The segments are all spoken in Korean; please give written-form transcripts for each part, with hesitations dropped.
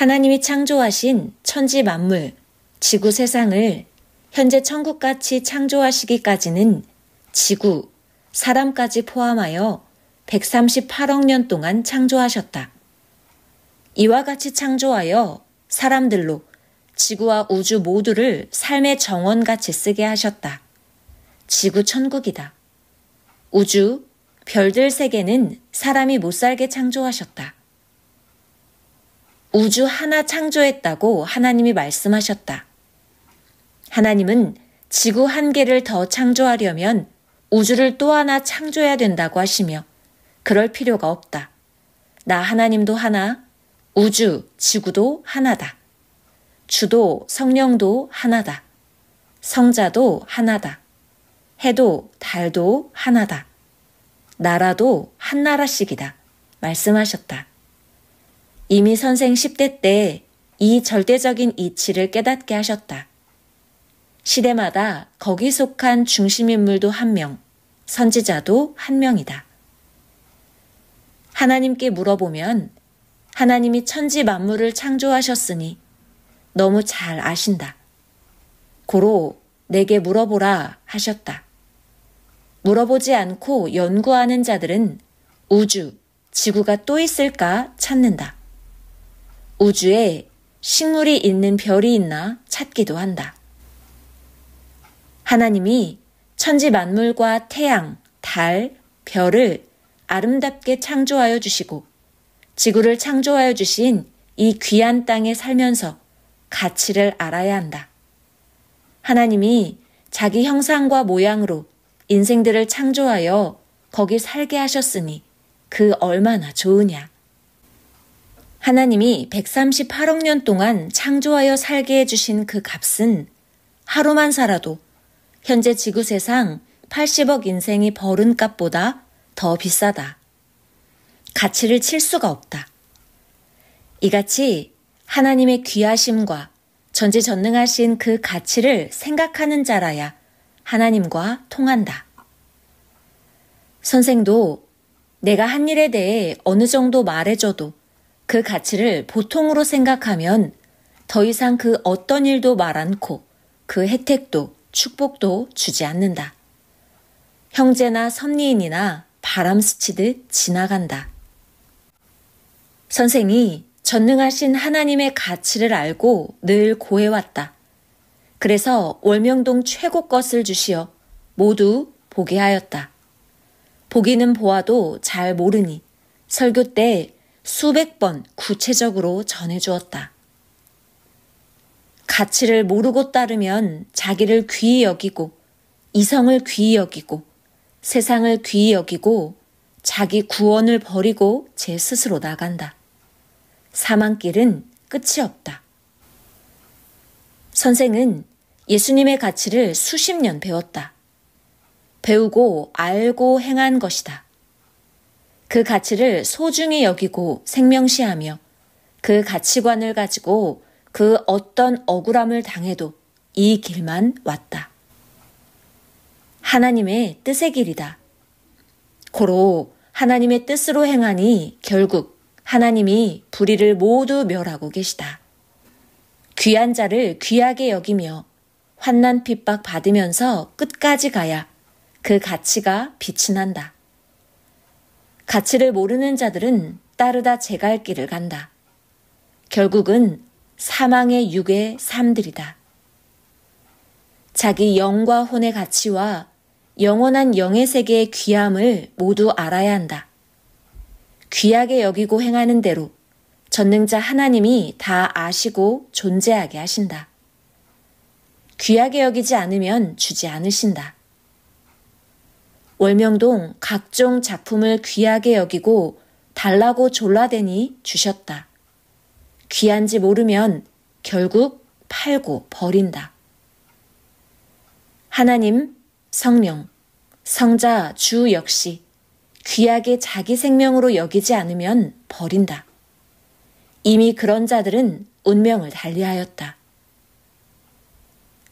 하나님이 창조하신 천지 만물, 지구 세상을 현재 천국같이 창조하시기까지는 지구, 사람까지 포함하여 138억 년 동안 창조하셨다. 이와 같이 창조하여 사람들로 지구와 우주 모두를 삶의 정원같이 쓰게 하셨다. 지구 천국이다. 우주, 별들 세계는 사람이 못 살게 창조하셨다. 우주 하나 창조했다고 하나님이 말씀하셨다. 하나님은 지구 한 개를 더 창조하려면 우주를 또 하나 창조해야 된다고 하시며 그럴 필요가 없다. 나 하나님도 하나, 우주, 지구도 하나다. 주도 성령도 하나다. 성자도 하나다. 해도 달도 하나다. 나라도 한 나라씩이다. 말씀하셨다. 이미 선생 10대 때 이 절대적인 이치를 깨닫게 하셨다. 시대마다 거기 속한 중심인물도 한 명, 선지자도 한 명이다. 하나님께 물어보면 하나님이 천지 만물을 창조하셨으니 너무 잘 아신다. 고로 내게 물어보라 하셨다. 물어보지 않고 연구하는 자들은 우주, 지구가 또 있을까 찾는다. 우주에 식물이 있는 별이 있나 찾기도 한다. 하나님이 천지 만물과 태양, 달, 별을 아름답게 창조하여 주시고 지구를 창조하여 주신 이 귀한 땅에 살면서 가치를 알아야 한다. 하나님이 자기 형상과 모양으로 인생들을 창조하여 거기 살게 하셨으니 그 얼마나 좋으냐. 하나님이 138억 년 동안 창조하여 살게 해주신 그 값은 하루만 살아도 현재 지구 세상 80억 인생이 벌은 값보다 더 비싸다. 가치를 칠 수가 없다. 이같이 하나님의 귀하심과 전지전능하신 그 가치를 생각하는 자라야 하나님과 통한다. 선생도 내가 한 일에 대해 어느 정도 말해줘도 그 가치를 보통으로 생각하면 더 이상 그 어떤 일도 말 않고 그 혜택도 축복도 주지 않는다. 형제나 섭리인이나 바람 스치듯 지나간다. 선생이 전능하신 하나님의 가치를 알고 늘 고해왔다. 그래서 월명동 최고 것을 주시어 모두 보게 하였다. 보기는 보아도 잘 모르니 설교 때 수백 번 구체적으로 전해주었다. 가치를 모르고 따르면 자기를 귀히 여기고 이성을 귀히 여기고 세상을 귀히 여기고 자기 구원을 버리고 제 스스로 나간다. 사망길은 끝이 없다. 선생은 예수님의 가치를 수십 년 배웠다. 배우고 알고 행한 것이다. 그 가치를 소중히 여기고 생명시하며 그 가치관을 가지고 그 어떤 억울함을 당해도 이 길만 왔다. 하나님의 뜻의 길이다. 고로 하나님의 뜻으로 행하니 결국 하나님이 불의를 모두 멸하고 계시다. 귀한 자를 귀하게 여기며 환난 핍박 받으면서 끝까지 가야 그 가치가 빛이 난다. 가치를 모르는 자들은 따르다 제 갈 길을 간다. 결국은 사망의 육의 삶들이다. 자기 영과 혼의 가치와 영원한 영의 세계의 귀함을 모두 알아야 한다. 귀하게 여기고 행하는 대로 전능자 하나님이 다 아시고 존재하게 하신다. 귀하게 여기지 않으면 주지 않으신다. 월명동 각종 작품을 귀하게 여기고 달라고 졸라대니 주셨다. 귀한지 모르면 결국 팔고 버린다. 하나님, 성령, 성자, 주 역시 귀하게 자기 생명으로 여기지 않으면 버린다. 이미 그런 자들은 운명을 달리하였다.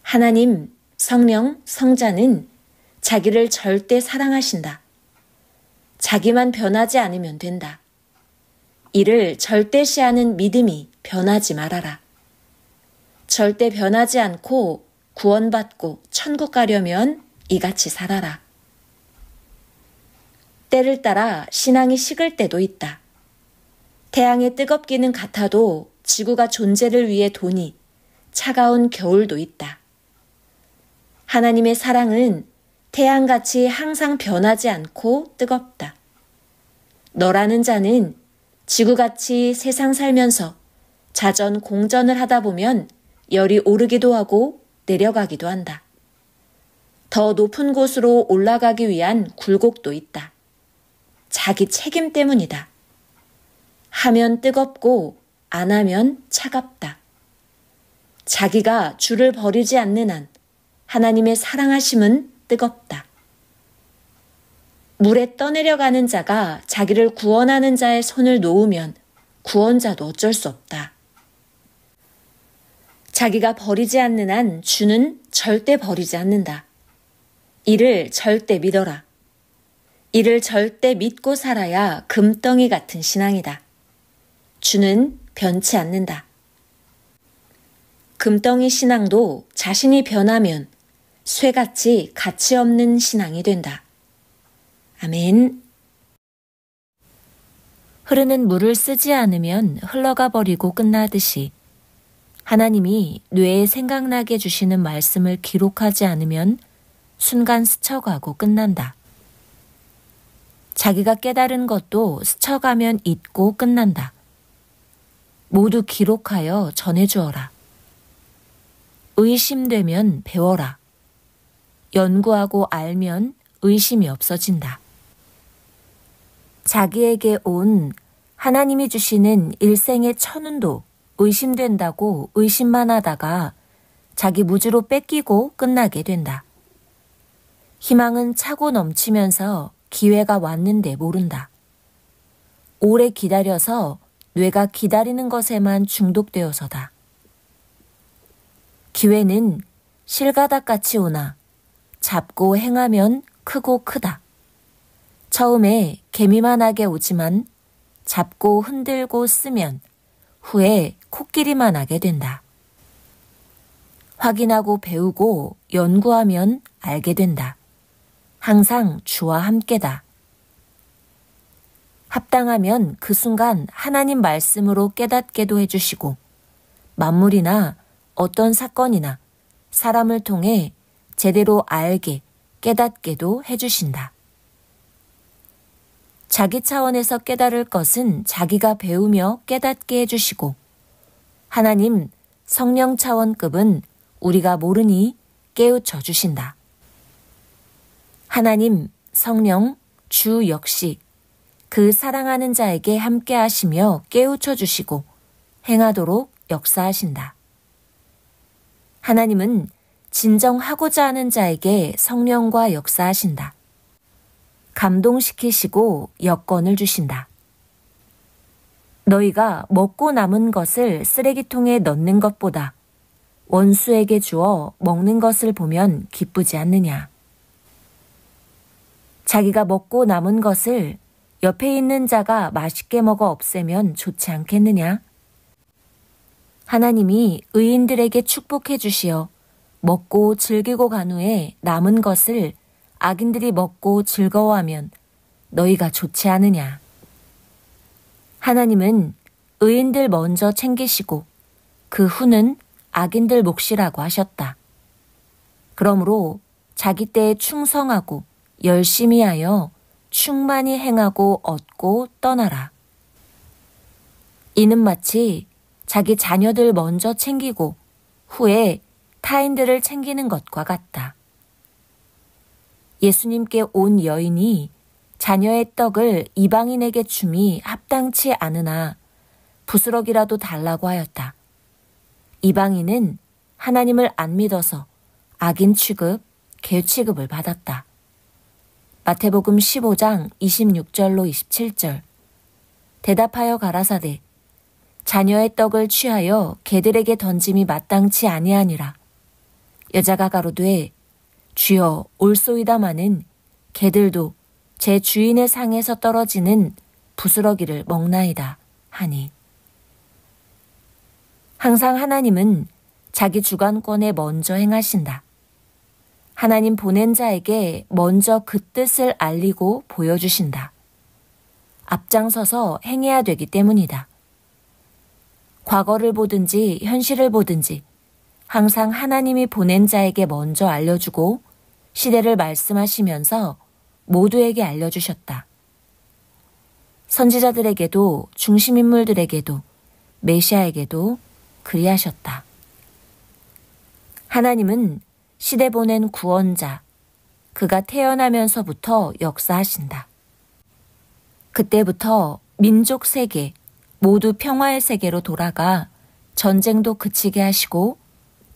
하나님, 성령, 성자는 자기를 절대 사랑하신다. 자기만 변하지 않으면 된다. 이를 절대시하는 믿음이 변하지 말아라. 절대 변하지 않고 구원받고 천국 가려면 이같이 살아라. 때를 따라 신앙이 식을 때도 있다. 태양의 뜨겁기는 같아도 지구가 존재를 위해 도니 차가운 겨울도 있다. 하나님의 사랑은 태양같이 항상 변하지 않고 뜨겁다. 너라는 자는 지구같이 세상 살면서 자전 공전을 하다 보면 열이 오르기도 하고 내려가기도 한다. 더 높은 곳으로 올라가기 위한 굴곡도 있다. 자기 책임 때문이다. 하면 뜨겁고 안 하면 차갑다. 자기가 주를 버리지 않는 한 하나님의 사랑하심은 뜨겁다. 물에 떠내려가는 자가 자기를 구원하는 자의 손을 놓으면 구원자도 어쩔 수 없다. 자기가 버리지 않는 한 주는 절대 버리지 않는다. 이를 절대 믿어라. 이를 절대 믿고 살아야 금덩이 같은 신앙이다. 주는 변치 않는다. 금덩이 신앙도 자신이 변하면 쇠같이 가치 없는 신앙이 된다. 아멘. 흐르는 물을 쓰지 않으면 흘러가 버리고 끝나듯이 하나님이 뇌에 생각나게 주시는 말씀을 기록하지 않으면 순간 스쳐가고 끝난다. 자기가 깨달은 것도 스쳐가면 잊고 끝난다. 모두 기록하여 전해주어라. 의심되면 배워라. 연구하고 알면 의심이 없어진다. 자기에게 온 하나님이 주시는 일생의 천운도 의심된다고 의심만 하다가 자기 무지로 뺏기고 끝나게 된다. 희망은 차고 넘치면서 기회가 왔는데 모른다. 오래 기다려서 뇌가 기다리는 것에만 중독되어서다. 기회는 실가닥같이 오나 잡고 행하면 크고 크다. 처음에 개미만하게 오지만 잡고 흔들고 쓰면 후에 코끼리만 하게 된다. 확인하고 배우고 연구하면 알게 된다. 항상 주와 함께다. 합당하면 그 순간 하나님 말씀으로 깨닫게도 해주시고 만물이나 어떤 사건이나 사람을 통해 제대로 알게 깨닫게도 해주신다. 자기 차원에서 깨달을 것은 자기가 배우며 깨닫게 해주시고 하나님 성령 차원급은 우리가 모르니 깨우쳐 주신다. 하나님, 성령, 주 역시 그 사랑하는 자에게 함께 하시며 깨우쳐 주시고 행하도록 역사하신다. 하나님은 진정하고자 하는 자에게 성령과 역사하신다. 감동시키시고 여건을 주신다. 너희가 먹고 남은 것을 쓰레기통에 넣는 것보다 원수에게 주어 먹는 것을 보면 기쁘지 않느냐. 자기가 먹고 남은 것을 옆에 있는 자가 맛있게 먹어 없애면 좋지 않겠느냐? 하나님이 의인들에게 축복해 주시어 먹고 즐기고 간 후에 남은 것을 악인들이 먹고 즐거워하면 너희가 좋지 않으냐? 하나님은 의인들 먼저 챙기시고 그 후는 악인들 몫이라고 하셨다. 그러므로 자기 때에 충성하고 열심히 하여 충만히 행하고 얻고 떠나라. 이는 마치 자기 자녀들 먼저 챙기고 후에 타인들을 챙기는 것과 같다. 예수님께 온 여인이 자녀의 떡을 이방인에게 줌이 합당치 않으나 부스럭이라도 달라고 하였다. 이방인은 하나님을 안 믿어서 악인 취급, 개 취급을 받았다. 마태복음 15장 26절로 27절. 대답하여 가라사대 자녀의 떡을 취하여 개들에게 던짐이 마땅치 아니하니라. 여자가 가로되 주여 올소이다마는 개들도 제 주인의 상에서 떨어지는 부스러기를 먹나이다 하니. 항상 하나님은 자기 주관권에 먼저 행하신다. 하나님 보낸 자에게 먼저 그 뜻을 알리고 보여주신다. 앞장서서 행해야 되기 때문이다. 과거를 보든지 현실을 보든지 항상 하나님이 보낸 자에게 먼저 알려주고 시대를 말씀하시면서 모두에게 알려주셨다. 선지자들에게도 중심인물들에게도 메시아에게도 그리하셨다. 하나님은 시대 보낸 구원자, 그가 태어나면서부터 역사하신다. 그때부터 민족 세계, 모두 평화의 세계로 돌아가 전쟁도 그치게 하시고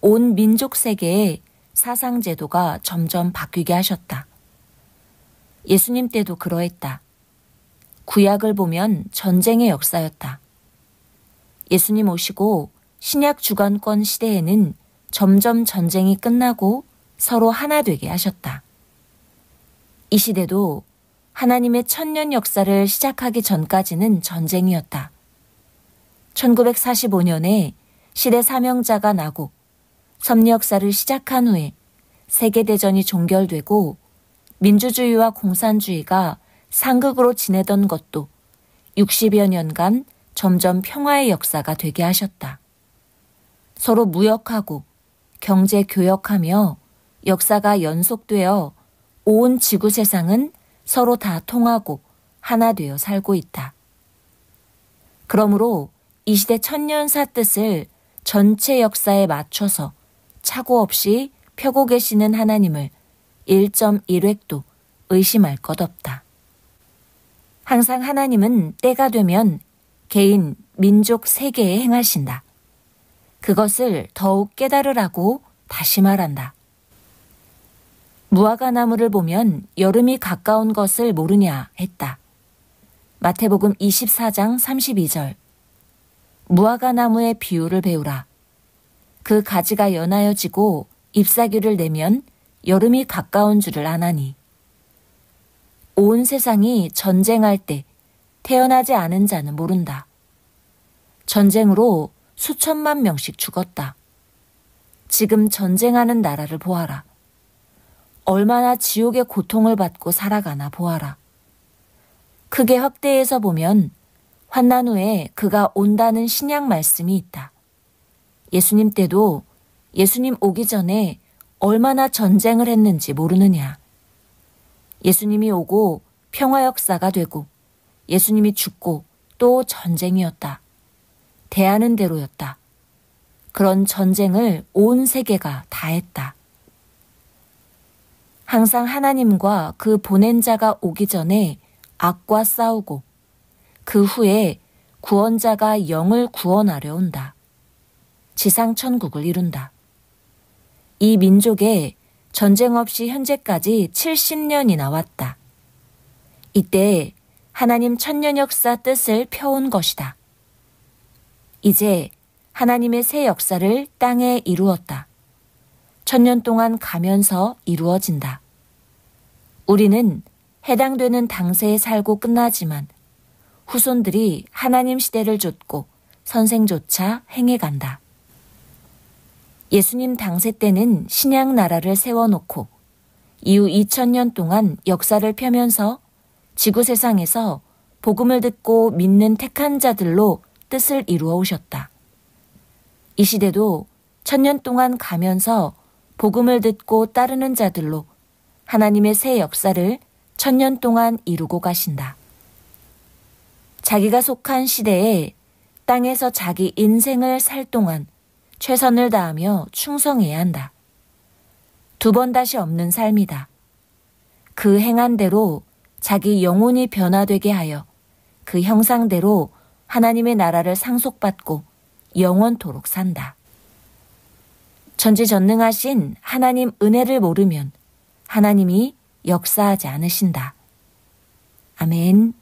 온 민족 세계의 사상 제도가 점점 바뀌게 하셨다. 예수님 때도 그러했다. 구약을 보면 전쟁의 역사였다. 예수님 오시고 신약 주관권 시대에는 점점 전쟁이 끝나고 서로 하나 되게 하셨다. 이 시대도 하나님의 천년 역사를 시작하기 전까지는 전쟁이었다. 1945년에 시대 사명자가 나고 섭리 역사를 시작한 후에 세계대전이 종결되고 민주주의와 공산주의가 상극으로 지내던 것도 60여 년간 점점 평화의 역사가 되게 하셨다. 서로 무역하고 경제 교역하며 역사가 연속되어 온 지구 세상은 서로 다 통하고 하나 되어 살고 있다. 그러므로 이 시대 천년사 뜻을 전체 역사에 맞춰서 착오 없이 펴고 계시는 하나님을 1.1획도 의심할 것 없다. 항상 하나님은 때가 되면 개인, 민족, 세계에 행하신다. 그것을 더욱 깨달으라고 다시 말한다. 무화과나무를 보면 여름이 가까운 것을 모르냐 했다. 마태복음 24장 32절. 무화과나무의 비유를 배우라. 그 가지가 연하여지고 잎사귀를 내면 여름이 가까운 줄을 아나니. 온 세상이 전쟁할 때 태어나지 않은 자는 모른다. 전쟁으로 수천만 명씩 죽었다. 지금 전쟁하는 나라를 보아라. 얼마나 지옥의 고통을 받고 살아가나 보아라. 크게 확대해서 보면 환난 후에 그가 온다는 신약 말씀이 있다. 예수님 때도 예수님 오기 전에 얼마나 전쟁을 했는지 모르느냐. 예수님이 오고 평화 역사가 되고 예수님이 죽고 또 전쟁이었다. 대하는 대로였다. 그런 전쟁을 온 세계가 다 했다. 항상 하나님과 그 보낸 자가 오기 전에 악과 싸우고 그 후에 구원자가 영을 구원하려 온다. 지상 천국을 이룬다. 이 민족에 전쟁 없이 현재까지 70년이나 왔다. 이때 하나님 천년 역사 뜻을 펴온 것이다. 이제 하나님의 새 역사를 땅에 이루었다. 천년 동안 가면서 이루어진다. 우리는 해당되는 당세에 살고 끝나지만 후손들이 하나님 시대를 좇고 선생조차 행해간다. 예수님 당세 때는 신약 나라를 세워놓고 이후 2000년 동안 역사를 펴면서 지구 세상에서 복음을 듣고 믿는 택한 자들로 뜻을 이루어 오셨다. 이 시대도 1000년 동안 가면서 복음을 듣고 따르는 자들로 하나님의 새 역사를 1000년 동안 이루고 가신다. 자기가 속한 시대에 땅에서 자기 인생을 살 동안 최선을 다하며 충성해야 한다. 두 번 다시 없는 삶이다. 그 행한 대로 자기 영혼이 변화되게 하여 그 형상대로 하나님의 나라를 상속받고 영원토록 산다. 전지전능하신 하나님 은혜를 모르면 하나님이 역사하지 않으신다. 아멘.